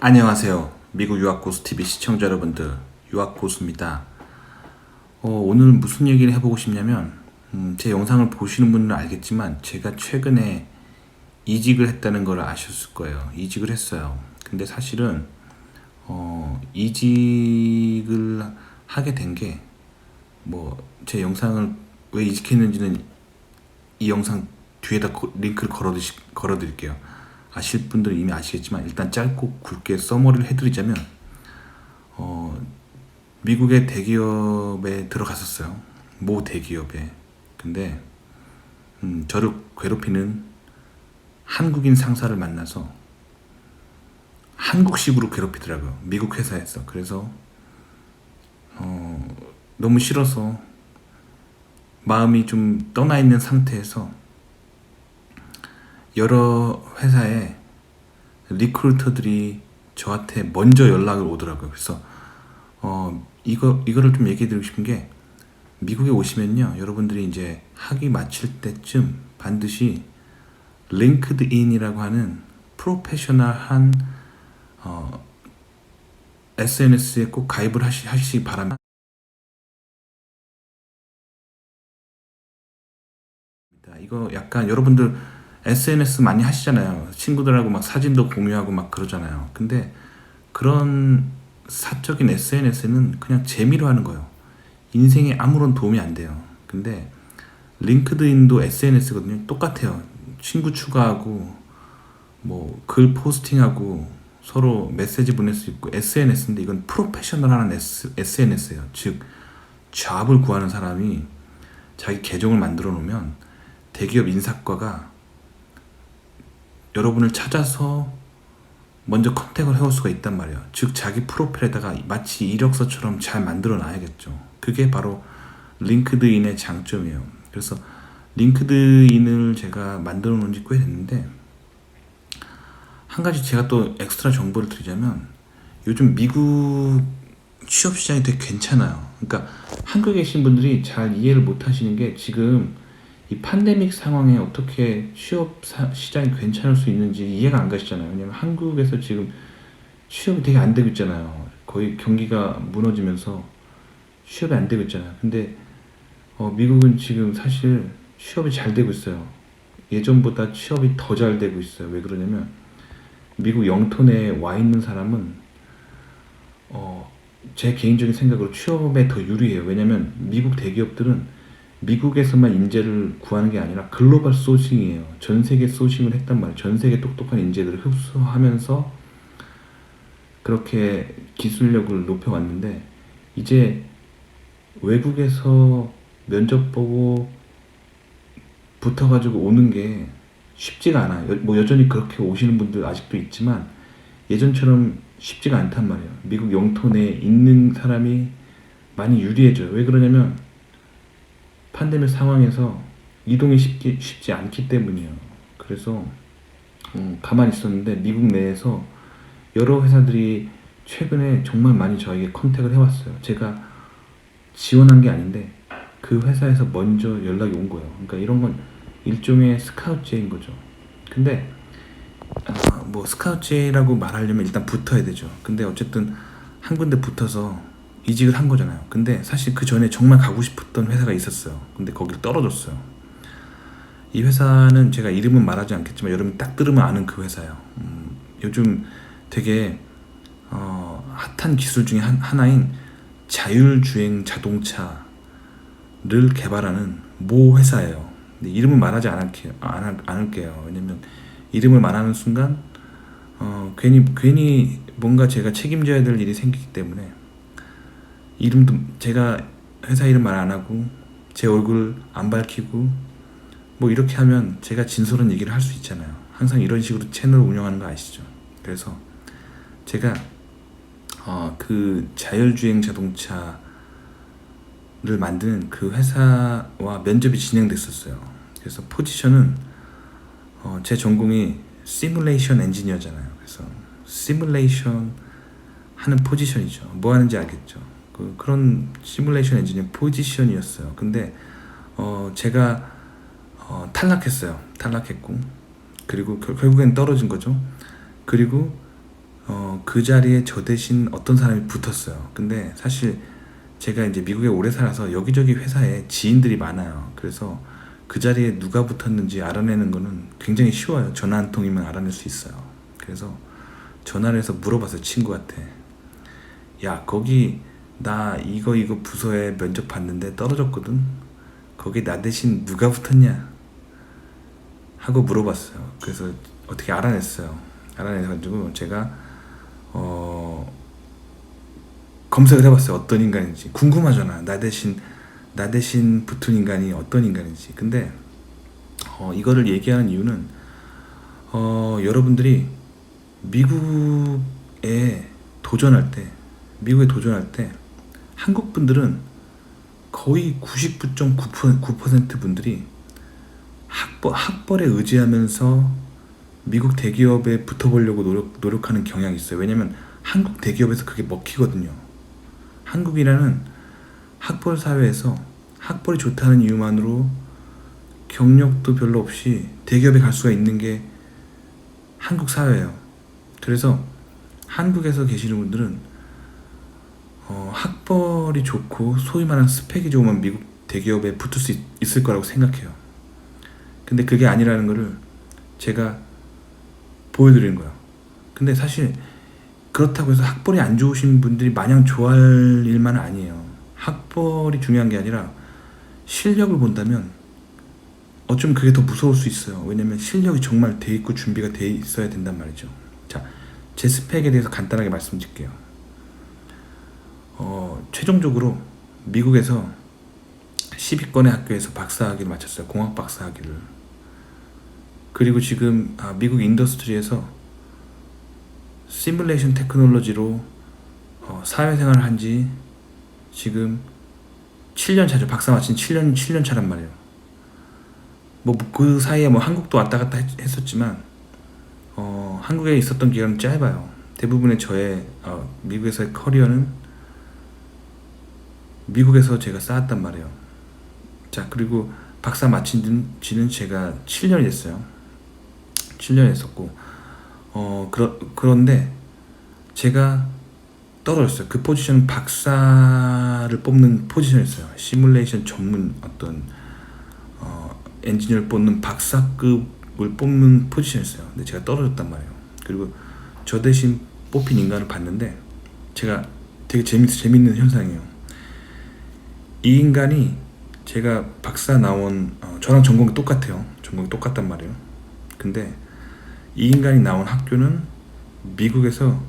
안녕하세요. 미국 유학고수TV 시청자 여러분들, 유학고수입니다. 오늘 무슨 얘기를 해보고 싶냐면, 제 영상을 보시는 분은 알겠지만, 제가 최근에 이직을 했다는 걸 아셨을 거예요. 이직을 했어요. 근데 사실은, 이직을 하게 된 게, 제 영상을 왜 이직했는지는 이 영상 뒤에다 링크를 걸어드릴게요. 아실 분들은 이미 아시겠지만 일단 짧고 굵게 서머리를 해드리자면 미국의 대기업에 들어갔었어요. 모 대기업에. 근데 저를 괴롭히는 한국인 상사를 만나서 한국식으로 괴롭히더라고요. 미국 회사에서. 그래서 너무 싫어서 마음이 좀 떠나 있는 상태에서 여러 회사의 리크루터들이 저한테 먼저 연락을 오더라고요. 그래서 이거를 좀 얘기해 드리고 싶은 게, 미국에 오시면요, 여러분들이 이제 학위 마칠 때쯤 반드시 링크드인이라고 하는 프로페셔널한 SNS에 꼭 가입을 하시기 바랍니다. 이거 약간 여러분들 SNS 많이 하시잖아요. 친구들하고 막 사진도 공유하고 막 그러잖아요. 근데 그런 사적인 SNS는 그냥 재미로 하는 거예요. 인생에 아무런 도움이 안 돼요. 근데 링크드인도 SNS거든요. 똑같아요. 친구 추가하고 뭐 글 포스팅하고 서로 메시지 보낼 수 있고 SNS인데, 이건 프로페셔널한 SNS예요. 즉 잡을 구하는 사람이 자기 계정을 만들어 놓으면 대기업 인사과가 여러분을 찾아서 먼저 컨택을 해올 수가 있단 말이에요. 즉 자기 프로필에다가 마치 이력서처럼 잘 만들어 놔야겠죠. 그게 바로 링크드인의 장점이에요. 그래서 링크드인을 제가 만들어 놓은 지 꽤 됐는데, 한 가지 제가 또 엑스트라 정보를 드리자면, 요즘 미국 취업 시장이 되게 괜찮아요. 그러니까 한국에 계신 분들이 잘 이해를 못 하시는 게, 지금 이 팬데믹 상황에 어떻게 취업 시장이 괜찮을 수 있는지 이해가 안 가시잖아요. 왜냐면 한국에서 지금 취업이 되게 안 되고 있잖아요. 거의 경기가 무너지면서 취업이 안 되고 있잖아요. 근데 미국은 지금 사실 취업이 잘 되고 있어요. 예전보다 취업이 더 잘 되고 있어요. 왜 그러냐면, 미국 영토 내에 와 있는 사람은 제 개인적인 생각으로 취업에 더 유리해요. 왜냐면 미국 대기업들은 미국에서만 인재를 구하는 게 아니라 글로벌 소싱이에요. 전 세계 소싱을 했단 말이에요. 전 세계 똑똑한 인재들을 흡수하면서 그렇게 기술력을 높여왔는데, 이제 외국에서 면접 보고 붙어가지고 오는 게 쉽지가 않아요. 뭐 여전히 그렇게 오시는 분들 아직도 있지만 예전처럼 쉽지가 않단 말이에요. 미국 영토 내에 있는 사람이 많이 유리해져요. 왜 그러냐면 팬데믹 상황에서 이동이 쉽지 않기 때문이에요. 그래서 가만히 있었는데, 미국 내에서 여러 회사들이 최근에 정말 많이 저에게 컨택을 해왔어요. 제가 지원한 게 아닌데 그 회사에서 먼저 연락이 온 거예요. 그러니까 이런 건 일종의 스카우트제인 거죠. 근데 뭐 스카우트제라고 말하려면 일단 붙어야 되죠. 근데 어쨌든 한 군데 붙어서 이직을 한 거잖아요. 근데 사실 그 전에 정말 가고 싶었던 회사가 있었어요. 근데 거기를 떨어졌어요. 이 회사는 제가 이름은 말하지 않겠지만 여러분 딱 들으면 아는 그 회사예요. 요즘 되게 핫한 기술 중에 하나인 자율주행 자동차를 개발하는 모 회사예요. 근데 이름은 말하지 않을게요. 왜냐면 이름을 말하는 순간 괜히 뭔가 제가 책임져야 될 일이 생기기 때문에, 이름도 제가 회사 이름 말 안 하고 제 얼굴 안 밝히고 뭐 이렇게 하면 제가 진솔한 얘기를 할 수 있잖아요. 항상 이런 식으로 채널을 운영하는 거 아시죠? 그래서 제가 그 자율주행 자동차를 만드는 그 회사와 면접이 진행됐었어요. 그래서 포지션은 제 전공이 시뮬레이션 엔지니어잖아요. 그래서 시뮬레이션 하는 포지션이죠. 뭐 하는지 알겠죠? 그런 시뮬레이션 엔지니어 포지션이었어요. 근데 제가 탈락했어요. 탈락했고, 그리고 결국엔 떨어진 거죠. 그리고 그 자리에 저 대신 어떤 사람이 붙었어요. 근데 사실 제가 이제 미국에 오래 살아서 여기저기 회사에 지인들이 많아요. 그래서 그 자리에 누가 붙었는지 알아내는 거는 굉장히 쉬워요. 전화 한 통이면 알아낼 수 있어요. 그래서 전화를 해서 물어봤어요. 친구한테. 야, 거기 나 이거 부서에 면접 봤는데 떨어졌거든. 거기 나 대신 누가 붙었냐 하고 물어봤어요. 그래서 어떻게 알아냈어요. 알아내가지고 제가 검색을 해봤어요. 어떤 인간인지. 궁금하잖아. 나 대신 붙은 인간이 어떤 인간인지. 근데 이거를 얘기하는 이유는 여러분들이 미국에 도전할 때 한국 분들은 거의 99.9% 분들이 학벌에 의지하면서 미국 대기업에 붙어보려고 노력하는 경향이 있어요. 왜냐면 한국 대기업에서 그게 먹히거든요. 한국이라는 학벌 사회에서 학벌이 좋다는 이유만으로 경력도 별로 없이 대기업에 갈 수가 있는 게 한국 사회예요. 그래서 한국에서 계시는 분들은 학벌이 좋고 소위 말하는 스펙이 좋으면 미국 대기업에 붙을 수 있을 거라고 생각해요. 근데 그게 아니라는 거를 제가 보여드리는 거예요. 근데 사실 그렇다고 해서 학벌이 안 좋으신 분들이 마냥 좋아할 일만은 아니에요. 학벌이 중요한 게 아니라 실력을 본다면 어쩌면 그게 더 무서울 수 있어요. 왜냐면 실력이 정말 돼 있고 준비가 돼 있어야 된단 말이죠. 자, 제 스펙에 대해서 간단하게 말씀드릴게요. 최종적으로 미국에서 10위권의 학교에서 박사학위를 마쳤어요. 공학 박사학위를. 그리고 지금 미국 인더스트리에서 시뮬레이션 테크놀로지로 사회생활을 한 지 지금 7년 차죠. 박사 마친 7년 차란 말이에요. 뭐 그 사이에 뭐 한국도 왔다 갔다 했었지만 한국에 있었던 기간은 짧아요. 대부분의 저의 미국에서의 커리어는 미국에서 제가 쌓았단 말이에요. 자, 그리고 박사 마친 지는 제가 7년이 됐어요. 7년 했었고 그런데 제가 떨어졌어요. 그 포지션은 박사를 뽑는 포지션이었어요. 시뮬레이션 전문 어떤 엔지니어를 뽑는 박사급을 뽑는 포지션이었어요. 근데 제가 떨어졌단 말이에요. 그리고 저 대신 뽑힌 인간을 봤는데 제가 되게 재밌는 현상이에요. 이 인간이 제가 박사 나온 저랑 전공이 똑같아요. 전공이 똑같단 말이에요. 근데 이 인간이 나온 학교는 미국에서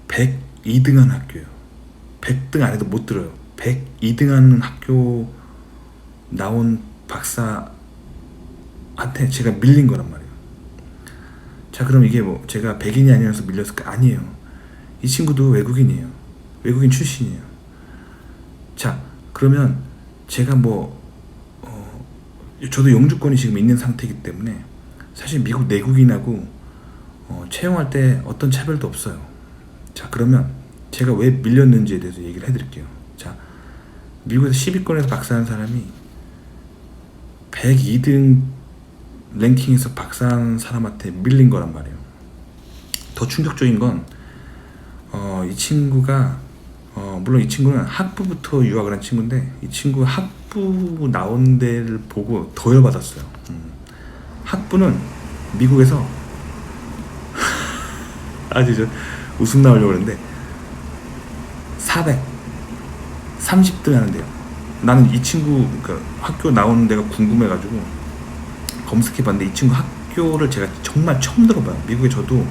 102등 하는 학교예요. 100등 안 해도 못 들어요. 102등 하는 학교 나온 박사한테 제가 밀린 거란 말이에요. 자, 그럼 이게 뭐 제가 백인이 아니라서 밀렸을까? 아니에요. 이 친구도 외국인이에요. 외국인 출신이에요. 자, 그러면 제가 저도 영주권이 지금 있는 상태이기 때문에 사실 미국 내국인하고 채용할 때 어떤 차별도 없어요. 자, 그러면 제가 왜 밀렸는지에 대해서 얘기를 해드릴게요. 자, 미국에서 10위권에서 박사한 사람이 102등 랭킹에서 박사한 사람한테 밀린 거란 말이에요. 더 충격적인 건 이 친구가 물론 이 친구는 학부부터 유학을 한 친구인데 이 친구 학부 나온 데를 보고 더 열받았어요. 학부는 미국에서 아주 저 웃음 나오려고 그러는데 430등 하는데요. 나는 이 친구 학교 나오는 데가 궁금해가지고 검색해봤는데 이 친구 학교를 제가 정말 처음 들어봐요. 미국에 저도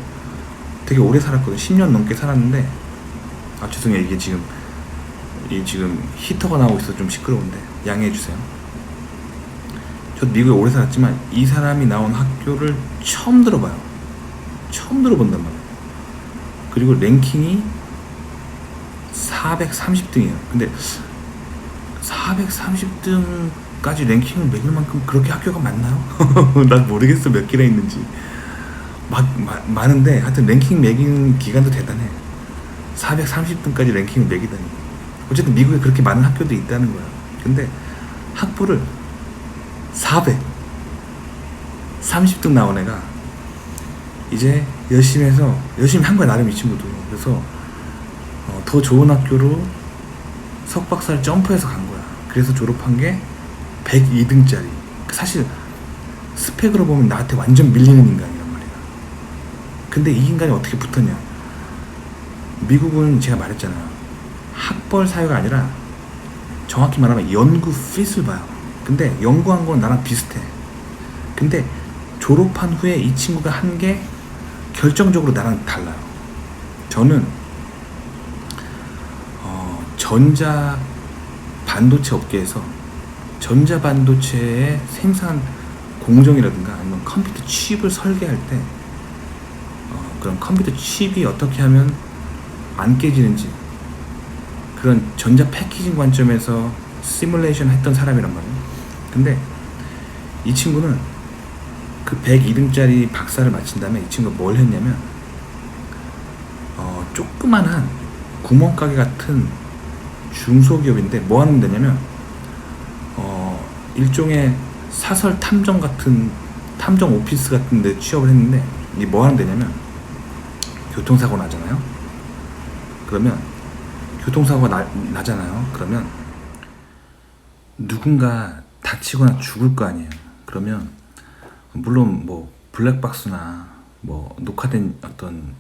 되게 오래 살았거든요. 10년 넘게 살았는데 죄송해요. 이게 지금 히터가 나오고 있어서 좀 시끄러운데 양해해주세요. 저도 미국에 오래 살았지만 이 사람이 나온 학교를 처음 들어봐요. 처음 들어본단 말이에요. 그리고 랭킹이 430등이에요. 근데 430등까지 랭킹을 매길 만큼 그렇게 학교가 많나요? 난 모르겠어. 몇 개나 있는지. 많은데 하여튼 랭킹 매긴 기간도 대단해. 430등까지 랭킹을 매기다니. 어쨌든 미국에 그렇게 많은 학교들이 있다는 거야. 근데 학부를 430등 나온 애가 이제 열심히 해서 열심히 한 거야 나름 이 친구도. 그래서 더 좋은 학교로 석박사를 점프해서 간 거야. 그래서 졸업한 게 102등짜리. 사실 스펙으로 보면 나한테 완전 밀리는 인간이란 말이야. 근데 이 인간이 어떻게 붙었냐. 미국은 제가 말했잖아요. 학벌 사회가 아니라 정확히 말하면 연구 핏을 봐요. 근데 연구한 건 나랑 비슷해. 근데 졸업한 후에 이 친구가 한 게 결정적으로 나랑 달라요. 저는 전자 반도체 업계에서 전자 반도체의 생산 공정이라든가 아니면 컴퓨터 칩을 설계할 때 그런 컴퓨터 칩이 어떻게 하면 안 깨지는지 그런 전자 패키징 관점에서 시뮬레이션 했던 사람이란 말이에요. 근데 이 친구는 그 102등짜리 박사를 마친 다음에 이 친구가 뭘 했냐면 조그만한 구멍가게 같은 중소기업인데 뭐 하는 데냐면 일종의 사설 탐정 같은 탐정 오피스 같은 데 취업을 했는데 이게 뭐 하는 데냐면 교통사고 나잖아요. 그러면 교통사고가 나잖아요. 그러면 누군가 다치거나 죽을 거 아니에요. 그러면 물론 뭐 블랙박스나 뭐 녹화된 어떤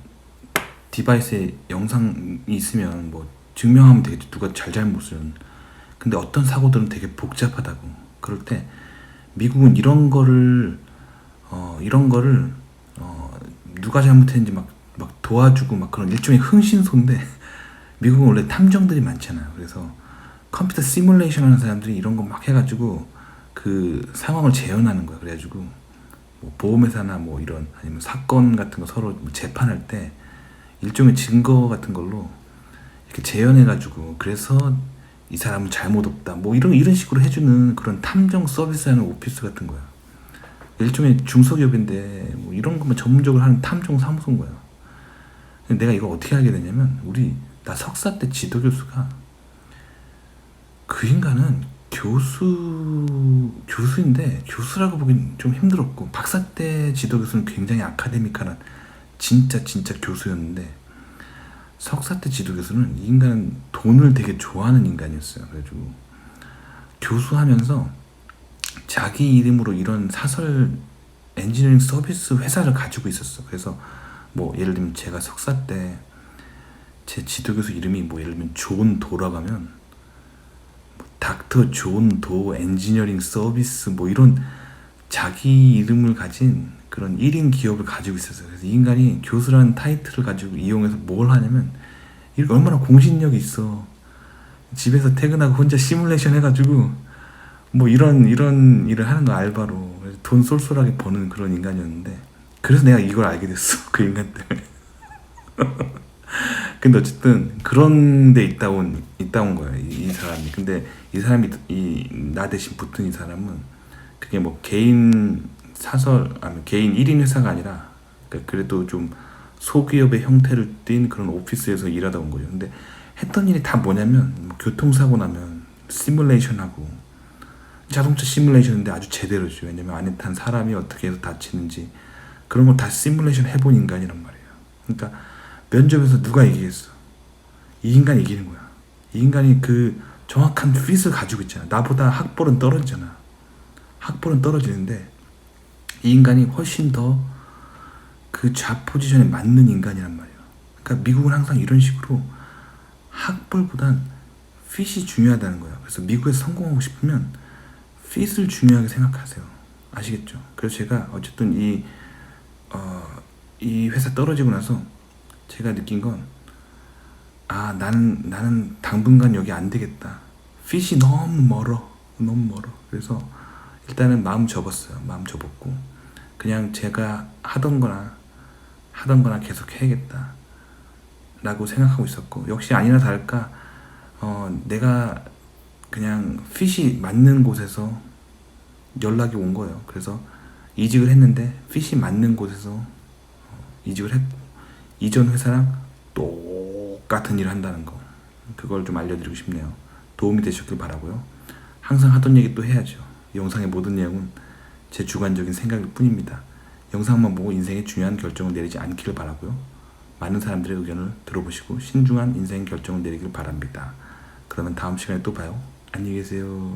디바이스에 영상이 있으면 뭐 증명하면 되겠죠. 누가 잘못은. 근데 어떤 사고들은 되게 복잡하다고. 그럴 때 미국은 이런 거를 누가 잘못했는지 막 도와주고 막 그런 일종의 흥신소인데 미국은 원래 탐정들이 많잖아요. 그래서 컴퓨터 시뮬레이션 하는 사람들이 이런 거 막 해가지고 그 상황을 재현하는 거야. 그래가지고 뭐 보험회사나 뭐 이런 아니면 사건 같은 거 서로 재판할 때 일종의 증거 같은 걸로 이렇게 재현해가지고 그래서 이 사람은 잘못 없다 뭐 이런 식으로 해주는 그런 탐정 서비스하는 오피스 같은 거야. 일종의 중소기업인데 뭐 이런 것만 전문적으로 하는 탐정 사무소인 거야. 내가 이거 어떻게 알게 됐냐면 나 석사 때 지도 교수가 그 인간은 교수인데 교수라고 보긴 좀 힘들었고 박사 때 지도 교수는 굉장히 아카데미컬한 진짜 교수였는데 석사 때 지도 교수는 이 인간은 돈을 되게 좋아하는 인간이었어요. 그래가지고 교수하면서 자기 이름으로 이런 사설 엔지니어링 서비스 회사를 가지고 있었어. 그래서 뭐 예를 들면 제가 석사 때 제 지도교수 이름이 뭐 예를 들면 존 도라고 하면 뭐 닥터 존 도 엔지니어링 서비스 뭐 이런 자기 이름을 가진 그런 1인 기업을 가지고 있었어요. 그래서 이 인간이 교수라는 타이틀을 가지고 이용해서 뭘 하냐면 이렇게 얼마나 공신력이 있어. 집에서 퇴근하고 혼자 시뮬레이션 해가지고 뭐 이런 일을 하는 거 알바로 돈 쏠쏠하게 버는 그런 인간이었는데 그래서 내가 이걸 알게 됐어. 그 인간 때문에. 근데 어쨌든 그런 데 있다 온 거야 이 사람이. 근데 이 사람이 나 대신 붙은 이 사람은 그게 뭐 개인 사설 아니 개인 1인 회사가 아니라 그러니까 그래도 좀 소기업의 형태를 띈 그런 오피스에서 일하다 온 거죠. 근데 했던 일이 다 뭐냐면 뭐 교통사고 나면 시뮬레이션하고 자동차 시뮬레이션인데 아주 제대로죠. 왜냐면 안에 탄 사람이 어떻게 해서 다치는지 그런 걸 다 시뮬레이션 해본 인간이란 말이에요. 그러니까 면접에서 누가 이기겠어? 이 인간이 이기는 거야. 이 인간이 그 정확한 핏을 가지고 있잖아. 나보다 학벌은 떨어지잖아. 학벌은 떨어지는데 이 인간이 훨씬 더 그 좌 포지션에 맞는 인간이란 말이에요. 그러니까 미국은 항상 이런 식으로 학벌보단 핏이 중요하다는 거예요. 그래서 미국에서 성공하고 싶으면 핏을 중요하게 생각하세요. 아시겠죠? 그래서 제가 어쨌든 이 회사 떨어지고 나서 제가 느낀 건 나는 당분간 여기 안 되겠다. 핏이 너무 멀어. 그래서 일단은 마음 접었어요. 마음 접었고 그냥 제가 하던 거나 계속 해야겠다 라고 생각하고 있었고 역시 아니나 다를까 내가 그냥 핏이 맞는 곳에서 연락이 온 거예요. 그래서 이직을 했는데 핏이 맞는 곳에서 이직을 했고 이전 회사랑 똑같은 일을 한다는 거 그걸 좀 알려드리고 싶네요. 도움이 되셨길 바라고요. 항상 하던 얘기 또 해야죠. 이 영상의 모든 내용은 제 주관적인 생각일 뿐입니다. 영상만 보고 인생의 중요한 결정을 내리지 않기를 바라고요. 많은 사람들의 의견을 들어보시고 신중한 인생 결정을 내리길 바랍니다. 그러면 다음 시간에 또 봐요. 안녕히 계세요.